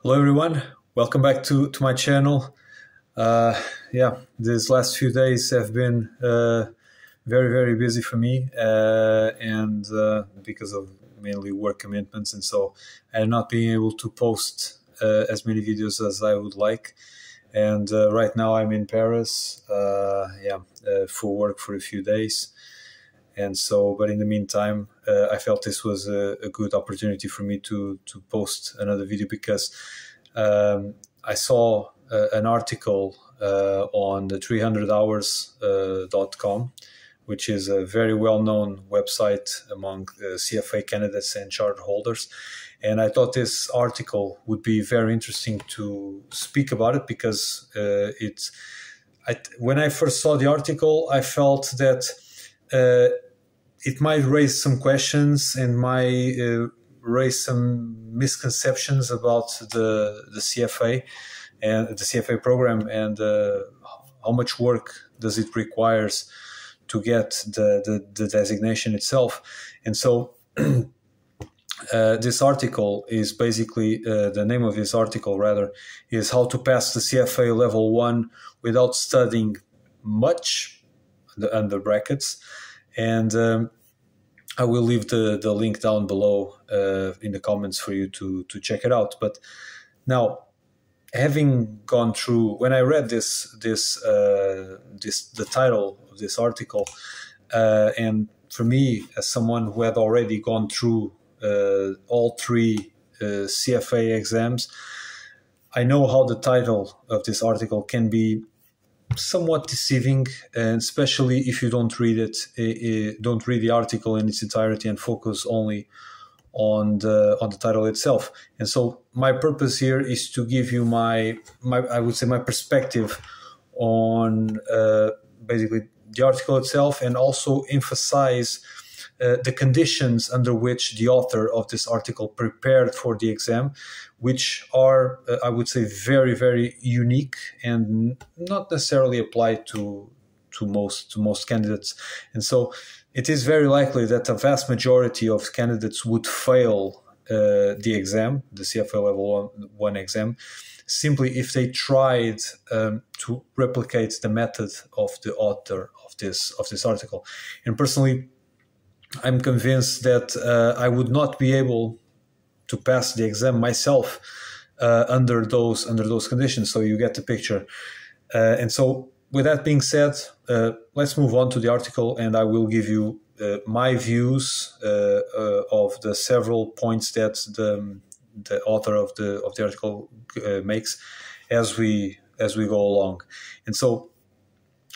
Hello everyone, welcome back to my channel. These last few days have been very busy for me and because of mainly work commitments, and so I'm not being able to post as many videos as I would like. And right now I'm in Paris for work for a few days. And so, but in the meantime, I felt this was a good opportunity for me to post another video because I saw an article on the 300hours.com, which is a very well-known website among CFA candidates and charter holders. And I thought this article would be very interesting to speak about it because when I first saw the article, I felt that it might raise some questions and might raise some misconceptions about the CFA and the CFA program and how much work does it requires to get the designation itself. And so this article is basically, the name of this article rather, is how to pass the CFA Level I without studying much, under brackets. And I will leave the link down below in the comments for you to check it out. But now, having gone through, when I read the title of this article, and for me, as someone who had already gone through all three CFA exams, I know how the title of this article can be somewhat deceiving, and especially if you don't read don't read the article in its entirety and focus only on the title itself. And so my purpose here is to give you my I would say my perspective on basically the article itself, and also emphasize the conditions under which the author of this article prepared for the exam, which are, I would say, very unique and not necessarily applied to most candidates. And so it is very likely that a vast majority of candidates would fail the exam, the CFA Level I exam, simply if they tried to replicate the method of the author of this article. And personally, I'm convinced that I would not be able to pass the exam myself under those conditions. So you get the picture. And so, with that being said, let's move on to the article, and I will give you my views of the several points that the author of the article makes as we go along. And so,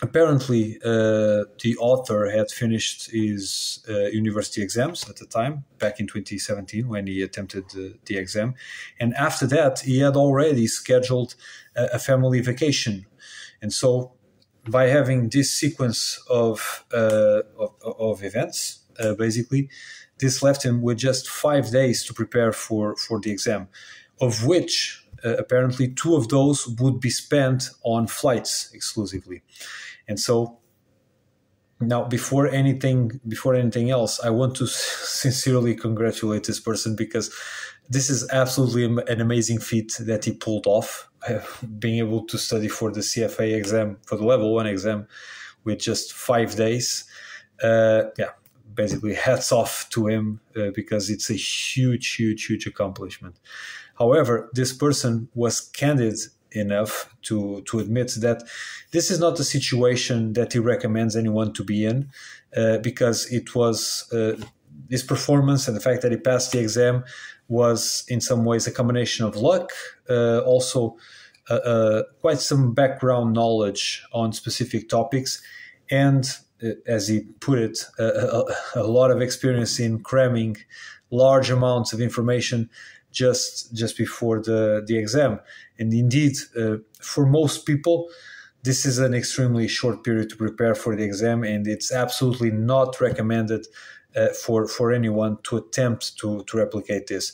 apparently, the author had finished his university exams at the time, back in 2017, when he attempted the exam. And after that, he had already scheduled a family vacation. And so, by having this sequence of events, basically, this left him with just 5 days to prepare for the exam, of which apparently 2 of those would be spent on flights exclusively. And so now, before anything else, I want to sincerely congratulate this person, because this is absolutely an amazing feat that he pulled off, being able to study for the CFA exam, for the Level I exam, with just 5 days. Basically hats off to him, because it's a huge accomplishment. However, this person was candid enough to admit that this is not a situation that he recommends anyone to be in, because it was his performance and the fact that he passed the exam was in some ways a combination of luck, also quite some background knowledge on specific topics, and as he put it, a lot of experience in cramming large amounts of information just before the exam. And indeed, for most people, this is an extremely short period to prepare for the exam, and it's absolutely not recommended for anyone to attempt to replicate this.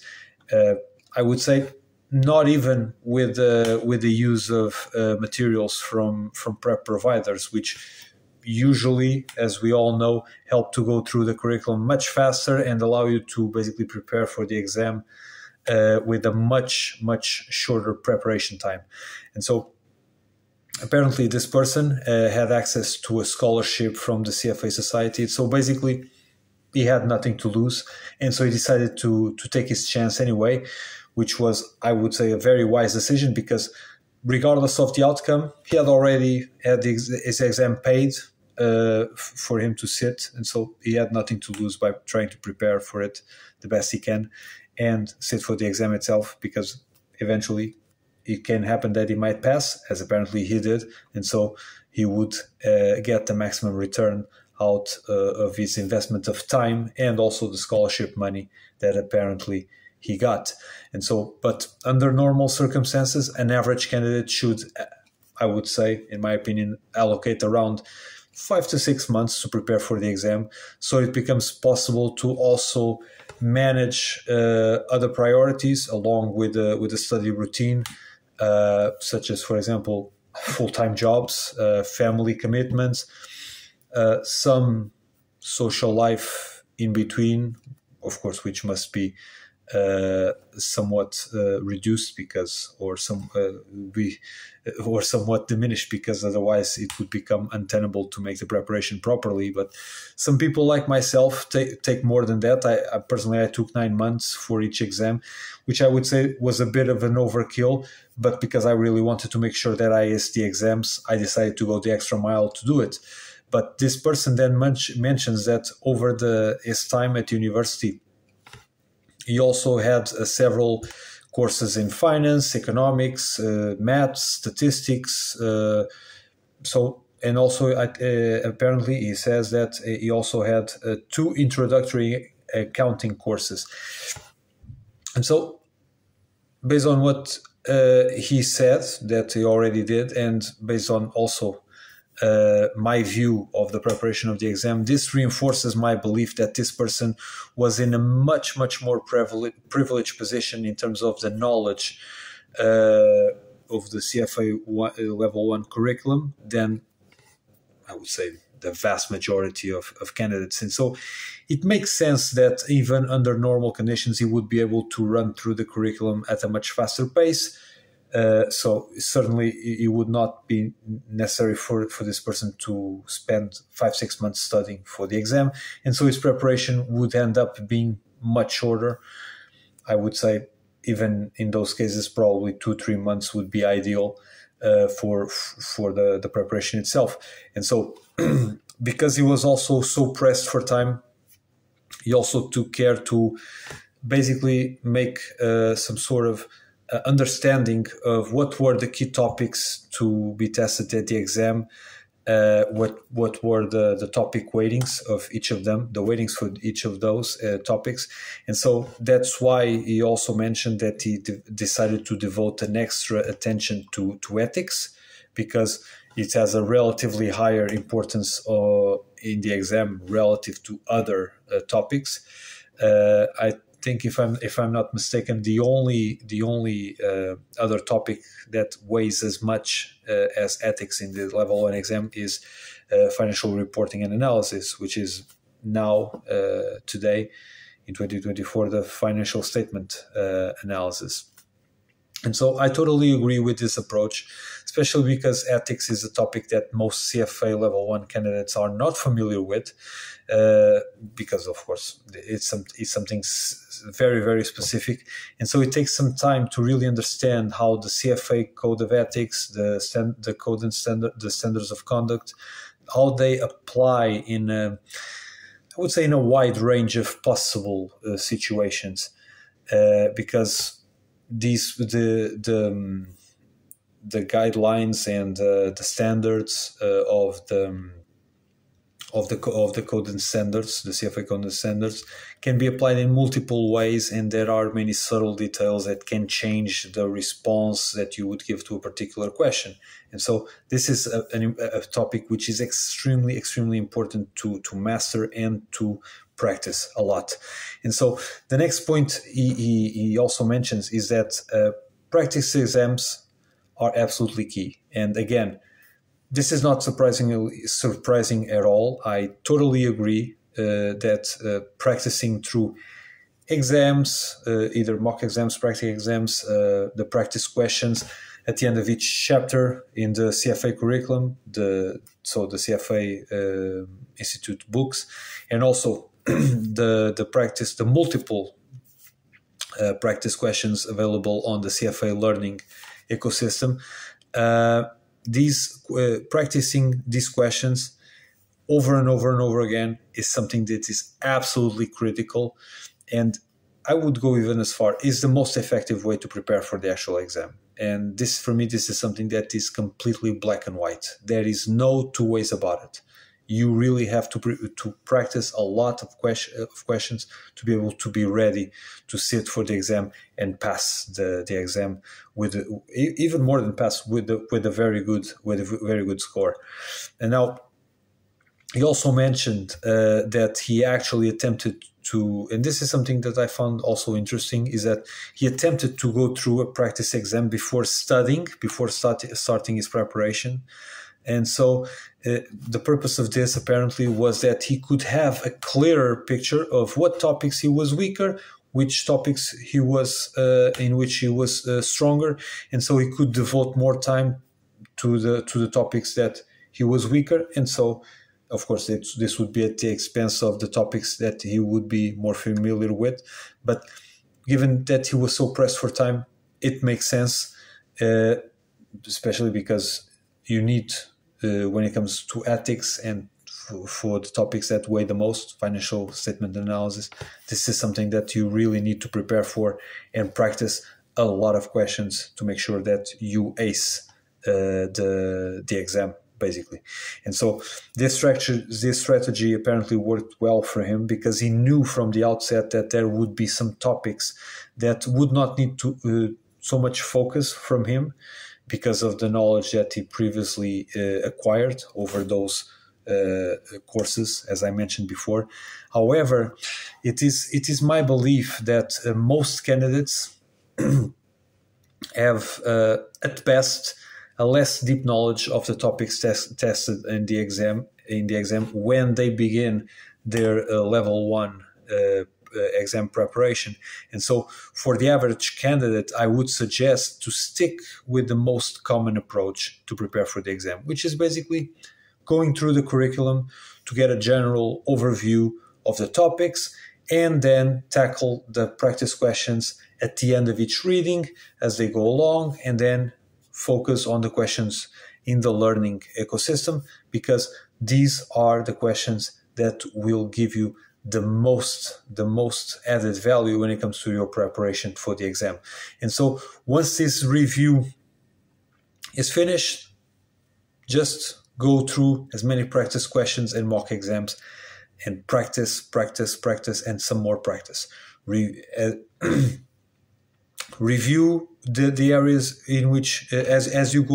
I would say not even with the use of materials from prep providers, which usually, as we all know, help to go through the curriculum much faster and allow you to basically prepare for the exam with a much shorter preparation time. And so apparently this person had access to a scholarship from the CFA Society. So basically he had nothing to lose. And so he decided to take his chance anyway, which was, I would say, a very wise decision, because regardless of the outcome, he had already had his exam paid for him to sit. And so he had nothing to lose by trying to prepare for it the best he can and sit for the exam itself, because eventually it can happen that he might pass, as apparently he did. And so he would get the maximum return out of his investment of time and also the scholarship money that apparently he got. And so, but under normal circumstances, an average candidate should, I would say, in my opinion, allocate around 5 to 6 months to prepare for the exam. So it becomes possible to also manage other priorities along with the study routine, such as, for example, full-time jobs, family commitments, some social life in between, of course, which must be somewhat reduced or somewhat diminished, because otherwise it would become untenable to make the preparation properly. But some people like myself take more than that. I personally took 9 months for each exam, which I would say was a bit of an overkill, but because I really wanted to make sure that I aced the exams, I decided to go the extra mile to do it. But this person then mentions that over his time at university, he also had several courses in finance, economics, maths, statistics. And also apparently he says that he also had 2 introductory accounting courses. And so based on what he said that he already did, and based on also my view of the preparation of the exam, this reinforces my belief that this person was in a much more privileged position in terms of the knowledge of the CFA Level 1 curriculum than, I would say, the vast majority of candidates. And so it makes sense that even under normal conditions, he would be able to run through the curriculum at a much faster pace. So certainly it would not be necessary for this person to spend 5-6 months studying for the exam. And so his preparation would end up being much shorter. I would say even in those cases, probably 2-3 months would be ideal for the preparation itself. And so because he was also so pressed for time, he also took care to basically make some sort of understanding of what were the key topics to be tested at the exam, what were the topic weightings of each of them, the weightings for each of those topics. And so that's why he also mentioned that he decided to devote an extra attention to ethics, because it has a relatively higher importance in the exam relative to other topics. I think if I'm not mistaken, the only other topic that weighs as much as ethics in the Level 1 exam is financial reporting and analysis, which is now today in 2024 the financial statement analysis. And so I totally agree with this approach, especially because ethics is a topic that most CFA Level 1 candidates are not familiar with, because, of course, it's something very specific. And so it takes some time to really understand how the CFA Code of Ethics, the code and the standards of conduct, how they apply in I would say in a wide range of possible situations, because the guidelines and the standards of the code and standards, the CFA code and standards, can be applied in multiple ways, and there are many subtle details that can change the response that you would give to a particular question. And so this is a topic which is extremely important to master and to practice a lot. And so the next point he also mentions is that practice exams are absolutely key. And again, this is not surprising at all. I totally agree that practicing through exams, either mock exams, practice exams, the practice questions at the end of each chapter in the CFA curriculum, the CFA Institute books, and also the multiple practice questions available on the CFA learning ecosystem. Practicing these questions over and over and over again is something that is absolutely critical, and I would go even as far is the most effective way to prepare for the actual exam. And this, for me, this is something that is completely black and white. There is no two ways about it. You really have to practice a lot of questions to be able to be ready to sit for the exam and pass the exam with even more than pass with a very good score. And now, he also mentioned that he actually attempted to, and this is something that I found also interesting, is that he attempted to go through a practice exam before starting his preparation. And so the purpose of this apparently was that he could have a clearer picture of what topics he was weaker, which topics he was in which he was stronger, and so he could devote more time to the topics that he was weaker. And so, of course, this would be at the expense of the topics that he would be more familiar with. But given that he was so pressed for time, it makes sense, especially because you need, when it comes to ethics and for the topics that weigh the most, financial statement analysis, this is something that you really need to prepare for and practice a lot of questions to make sure that you ace the exam, basically. And so this strategy apparently worked well for him, because he knew from the outset that there would be some topics that would not need to so much focus from him, because of the knowledge that he previously acquired over those courses, as I mentioned before. However, it is my belief that most candidates have, at best, a less deep knowledge of the topics tested in the exam when they begin their level 1 exam preparation. And so for the average candidate, I would suggest to stick with the most common approach to prepare for the exam, which is basically going through the curriculum to get a general overview of the topics, and then tackle the practice questions at the end of each reading as they go along, and then focus on the questions in the learning ecosystem, because these are the questions that will give you the most added value when it comes to your preparation for the exam. And so once this review is finished, just go through as many practice questions and mock exams, and practice, and some more practice. Review the areas in which, as you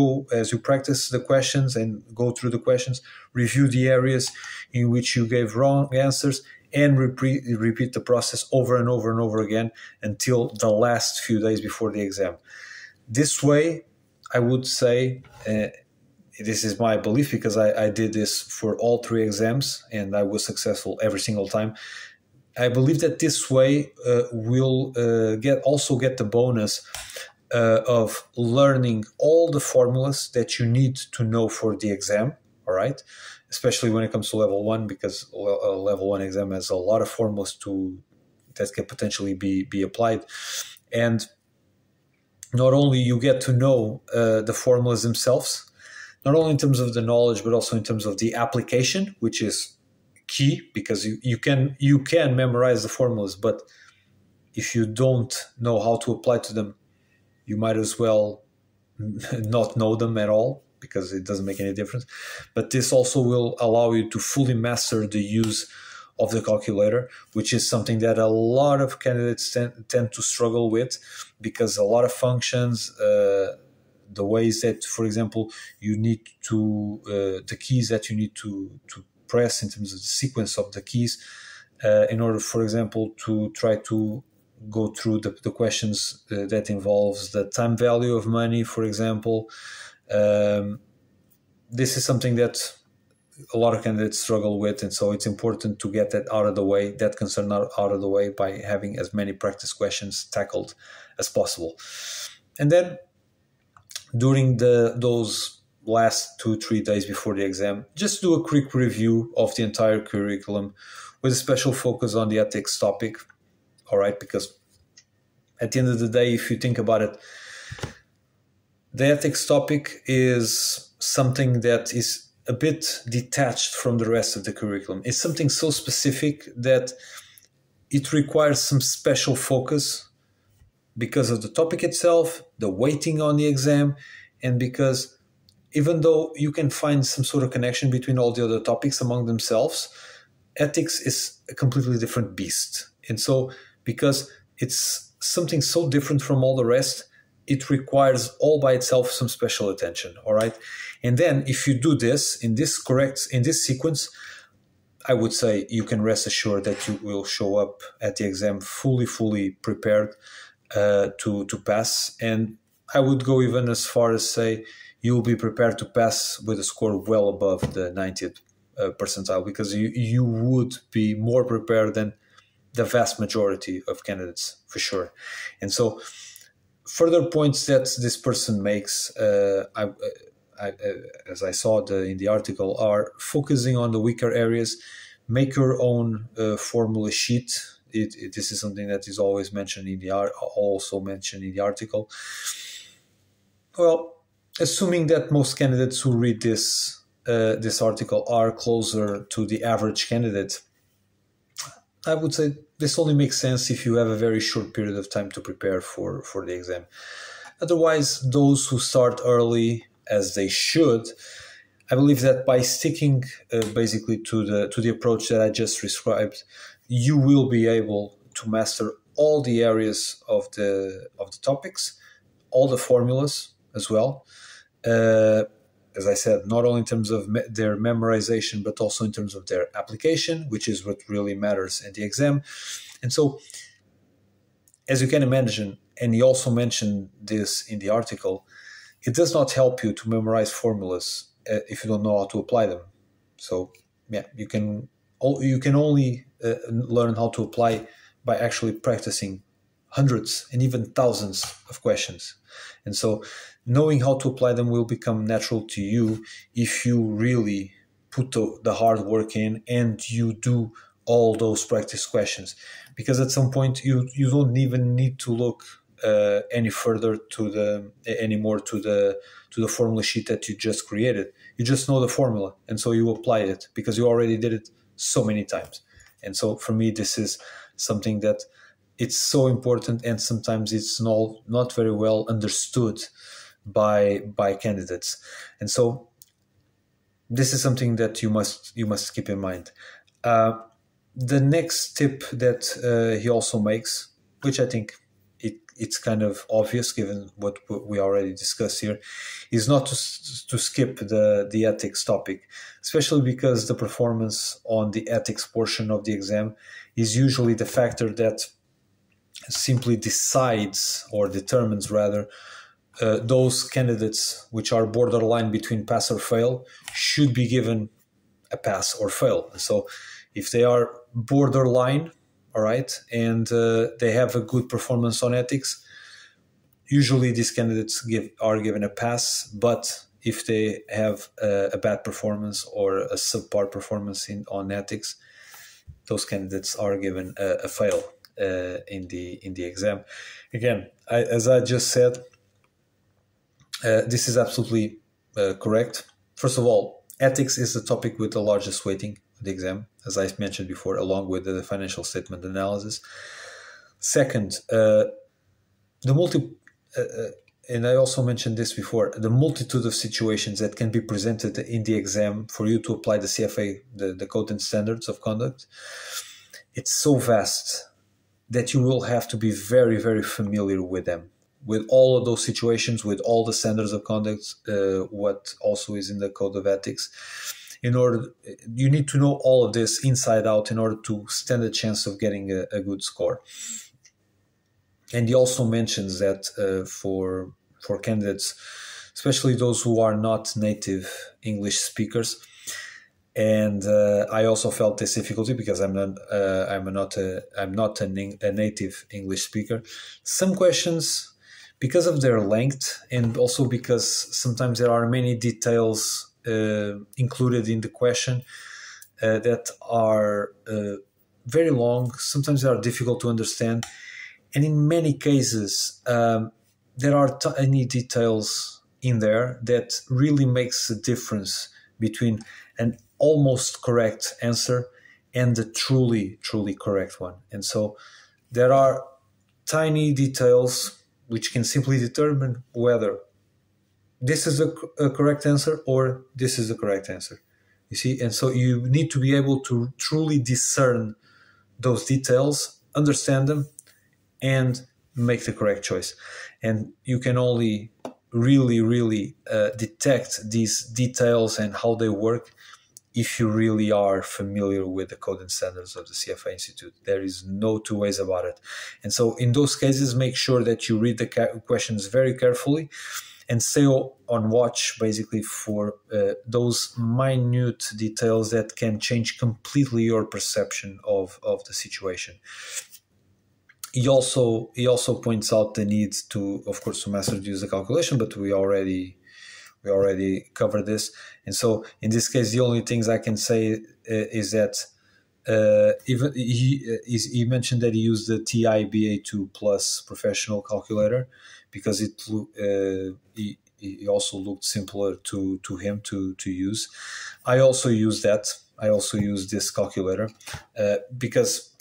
practice the questions and go through the questions, review the areas in which you gave wrong answers, and repeat the process over and over and over again until the last few days before the exam. This way, I would say, this is my belief, because I did this for all 3 exams and I was successful every single time. I believe that this way we'll get the bonus of learning all the formulas that you need to know for the exam, all right? Especially when it comes to level 1, because a level 1 exam has a lot of formulas that can potentially be applied. And not only you get to know the formulas themselves, not only in terms of the knowledge, but also in terms of the application, which is key, because you can memorize the formulas, but if you don't know how to apply to them, you might as well not know them at all, because it doesn't make any difference. But this also will allow you to fully master the use of the calculator, which is something that a lot of candidates tend to struggle with, because a lot of functions, the ways that, for example, you need to, the keys that you need to press in terms of the sequence of the keys, in order, for example, to try to go through the questions that involves the time value of money, for example. This is something that a lot of candidates struggle with, and so it's important to get that out of the way, that concern out of the way, by having as many practice questions tackled as possible. And then during those last 2-3 days before the exam, just do a quick review of the entire curriculum with a special focus on the ethics topic. All right, because at the end of the day, if you think about it, the ethics topic is something that is a bit detached from the rest of the curriculum. It's something so specific that it requires some special focus because of the topic itself, the weighting on the exam, and because even though you can find some sort of connection between all the other topics among themselves, ethics is a completely different beast. And so because it's something so different from all the rest, it requires all by itself some special attention, all right? And then if you do this in this sequence, I would say you can rest assured that you will show up at the exam fully prepared to pass. And I would go even as far as say you'll be prepared to pass with a score well above the 90th percentile, because you would be more prepared than the vast majority of candidates, for sure. And so further points that this person makes, as I saw in the article, are focusing on the weaker areas. Make your own formula sheet. This is something that is always mentioned in the article. Well, assuming that most candidates who read this article are closer to the average candidate, I would say this only makes sense if you have a very short period of time to prepare for the exam. Otherwise, those who start early, as they should, I believe that by sticking basically to the approach that I just described, you will be able to master all the areas of the topics, all the formulas as well. As I said, not only in terms of their memorization, but also in terms of their application, which is what really matters in the exam. And so, as you can imagine, and he also mentioned this in the article, it does not help you to memorize formulas if you don't know how to apply them. So, yeah, you can only learn how to apply by actually practicing hundreds and even thousands of questions. And so knowing how to apply them will become natural to you if you really put the hard work in and you do all those practice questions. Because at some point you don't even need to look any further anymore to the formula sheet that you just created. You just know the formula, and so you apply it because you already did it so many times. And so for me, this is something that it's so important, and sometimes it's not very well understood by candidates. And so this is something that you must keep in mind. The next tip that he also makes, which I think it's kind of obvious given what we already discussed here, is not to skip the ethics topic, especially because the performance on the ethics portion of the exam is usually the factor that simply decides, or determines rather, those candidates which are borderline between pass or fail should be given a pass or fail. So if they are borderline, all right, and they have a good performance on ethics, usually these candidates are given a pass. But if they have a bad performance or a subpar performance on ethics, those candidates are given a fail in the exam. Again, as I just said, this is absolutely correct. First of all, ethics is the topic with the largest weighting of the exam, as I mentioned before, along with the financial statement analysis. Second, and I also mentioned this before, the multitude of situations that can be presented in the exam for you to apply the CFA, the Code and Standards of Conduct, it's so vast that you will have to be very, very familiar with them, with all of those situations, with all the standards of conduct, what also is in the Code of Ethics. You need to know all of this inside out in order to stand a chance of getting a good score. And he also mentions that for candidates, especially those who are not native English speakers, And I also felt this difficulty because I'm not a native English speaker. Some questions, because of their length, and also because sometimes there are many details included in the question that are very long. Sometimes they are difficult to understand, and in many cases, there are tiny details in there that really makes a difference between an almost correct answer and the truly correct one. And so there are tiny details which can simply determine whether this is a correct answer or this is the correct answer. You see, and so you need to be able to truly discern those details, understand them, and make the correct choice. And you can only really detect these details and how they work if you really are familiar with the code and standards of the CFA Institute. There is no two ways about it. And so in those cases, make sure that you read the questions very carefully and stay on watch basically for those minute details that can change completely your perception of the situation. He also points out the need to, of course, to master the use of calculation, but we already covered this. And so in this case, the only things I can say is that even he mentioned that he used the TI BA2 Plus professional calculator because it also looked simpler to him to use. I also use that. I also use this calculator because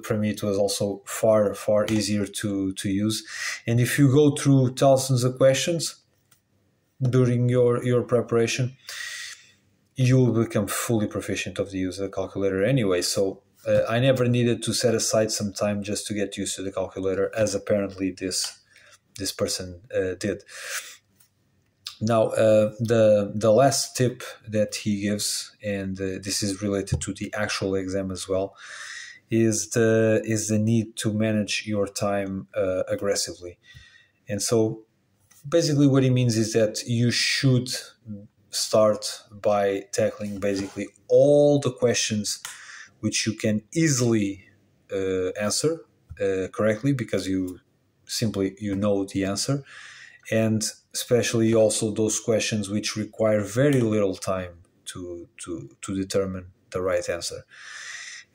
for me it was also far easier to use. And if you go through thousands of questions during your preparation, you will become fully proficient of the use of the calculator anyway. So I never needed to set aside some time just to get used to the calculator, as apparently this person did. Now, the last tip that he gives, and this is related to the actual exam as well, is the need to manage your time aggressively. And so basically what he means is that you should start by tackling basically all the questions which you can easily answer correctly because you know the answer, and especially also those questions which require very little time to determine the right answer.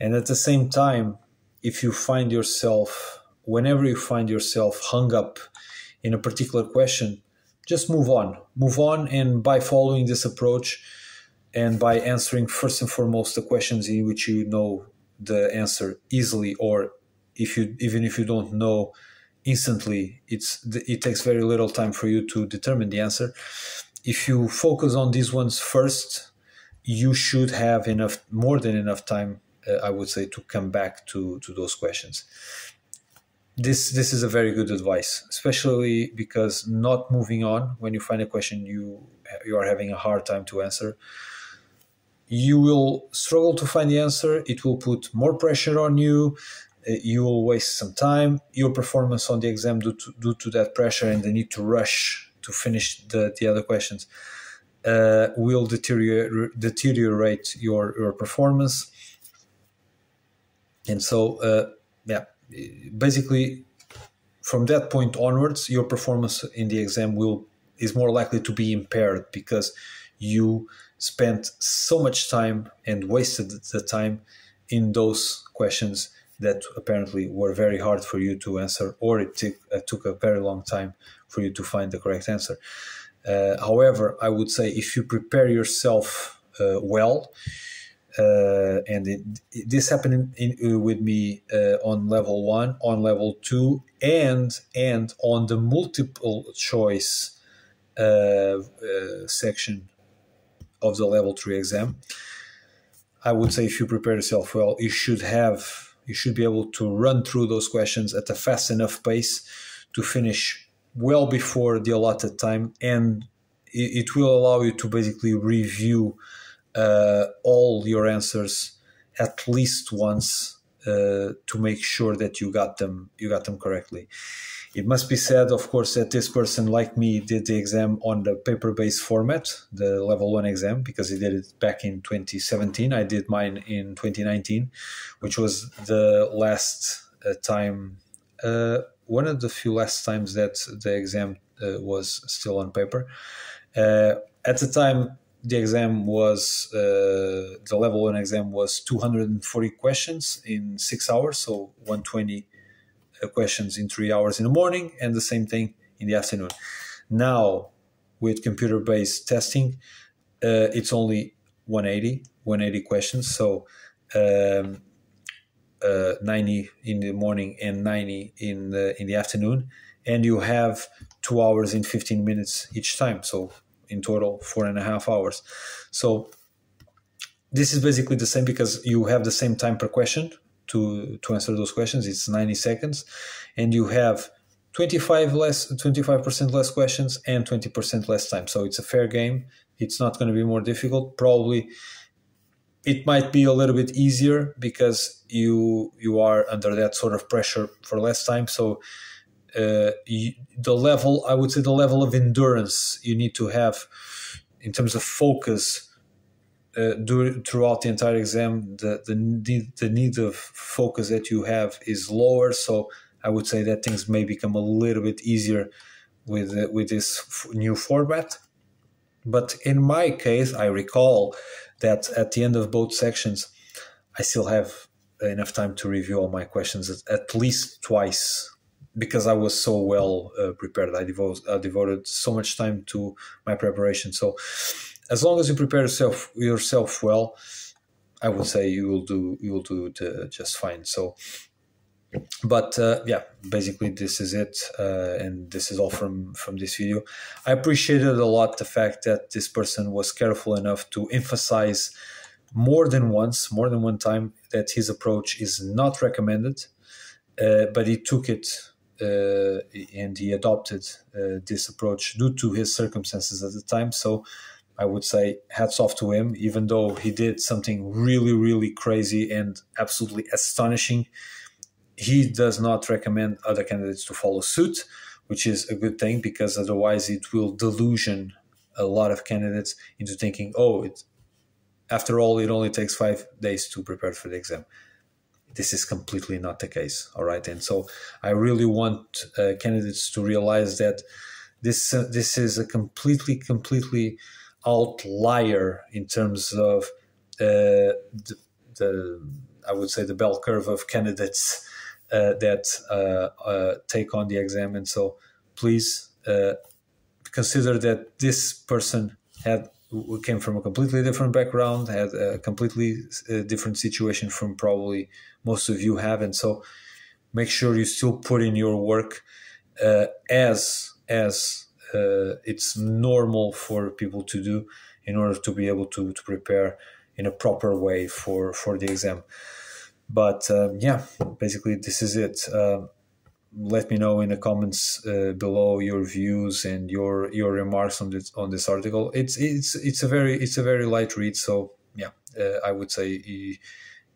And at the same time, whenever you find yourself hung up in a particular question, just move on. And by following this approach and by answering first and foremost the questions in which you know the answer easily, or even if you don't know instantly, it takes very little time for you to determine the answer. If you focus on these ones first, you should have more than enough time, I would say, to come back to those questions. This is a very good advice, especially because not moving on when you find a question you are having a hard time to answer, you will struggle to find the answer. It will put more pressure on you. You will waste some time. Your performance on the exam due to that pressure and the need to rush to finish the other questions will deteriorate your performance. And so, basically, from that point onwards, your performance in the exam is more likely to be impaired because you spent so much time and wasted the time in those questions that apparently were very hard for you to answer, or it took a very long time for you to find the correct answer. However, I would say if you prepare yourself well, and this happened with me on level 1, on level 2, and on the multiple choice section of the level 3 exam. I would say if you prepare yourself well, you should be able to run through those questions at a fast enough pace to finish well before the allotted time, and it will allow you to basically review all your answers at least once to make sure that you got them correctly. It must be said, of course, that this person, like me, did the exam on the paper-based format, the level 1 exam, because he did it back in 2017. I did mine in 2019, which was the last time, one of the few last times that the exam was still on paper. At the time, the exam was, the level 1 exam was 240 questions in 6 hours, so 120 questions in 3 hours in the morning, and the same thing in the afternoon. Now, with computer-based testing, it's only 180 questions, so 90 in the morning and 90 in the afternoon, and you have 2 hours and 15 minutes each time, so in total 4.5 hours. So this is basically the same, because you have the same time per question to answer those questions. It's 90 seconds, and you have 25% less questions and 20% less time. So it's a fair game. It's not going to be more difficult. Probably it might be a little bit easier because you are under that sort of pressure for less time. So the level, I would say, the level of endurance you need to have in terms of focus throughout the entire exam, the need of focus that you have is lower. So I would say that things may become a little bit easier with this new format. But in my case, I recall that at the end of both sections, I still have enough time to review all my questions at least twice, because I was so well prepared. I devoted so much time to my preparation. So as long as you prepare yourself well, I would say you will do just fine. So, but yeah, basically this is it, and this is all from this video. I appreciated a lot the fact that this person was careful enough to emphasize more than one time, that his approach is not recommended, but he took it and he adopted this approach due to his circumstances at the time. So I would say hats off to him. Even though he did something really, really crazy and absolutely astonishing, he does not recommend other candidates to follow suit, which is a good thing, because otherwise it will delusion a lot of candidates into thinking, oh, after all, it only takes 5 days to prepare for the exam. This is completely not the case, all right? And so I really want candidates to realize that this is a completely outlier in terms of the I would say the bell curve of candidates that take on the exam. And so please consider that this person came from a completely different background, had a completely different situation from probably most of you have, and so make sure you still put in your work as it's normal for people to do, in order to be able to prepare in a proper way for the exam. But yeah, basically this is it. Let me know in the comments below your views and your remarks on this article. It's a very light read, so yeah, I would say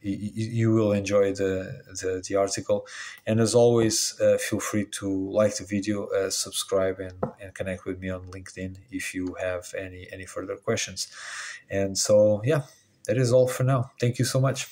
you will enjoy the article. And as always, feel free to like the video, subscribe, and connect with me on LinkedIn if you have any further questions. And so yeah, that is all for now. Thank you so much.